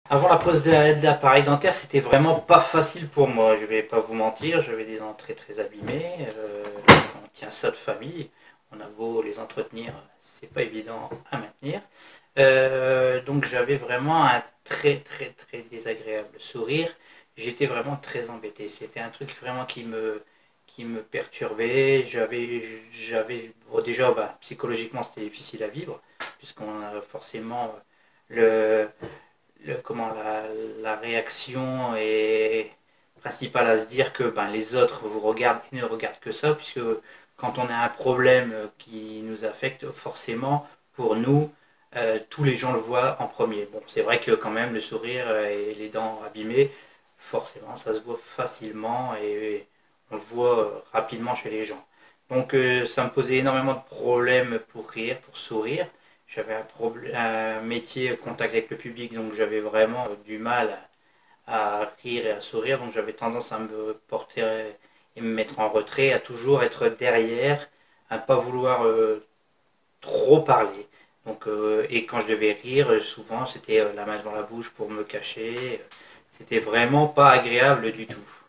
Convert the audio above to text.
Avant la pose de l'appareil dentaire, c'était vraiment pas facile pour moi. Je vais pas vous mentir, j'avais des dents très très abîmées. Quand on tient ça de famille, on a beau les entretenir, c'est pas évident à maintenir. Donc j'avais vraiment un très très très désagréable sourire. J'étais vraiment très embêté. C'était un truc vraiment qui me perturbait. Bon, déjà, bah, psychologiquement, c'était difficile à vivre, puisqu'on a forcément le, la réaction est principale à se dire que ben, les autres vous regardent et ne regardent que ça, puisque quand on a un problème qui nous affecte, forcément, pour nous, tous les gens le voient en premier. Bon, c'est vrai que quand même, le sourire et les dents abîmées, forcément, ça se voit facilement et on le voit rapidement chez les gens. Donc, ça me posait énormément de problèmes pour rire, pour sourire. J'avais un métier contact avec le public, donc j'avais vraiment du mal à rire et à sourire. Donc j'avais tendance à me porter et me mettre en retrait, à toujours être derrière, à ne pas vouloir trop parler. Donc, et quand je devais rire, souvent c'était la main devant la bouche pour me cacher. C'était vraiment pas agréable du tout.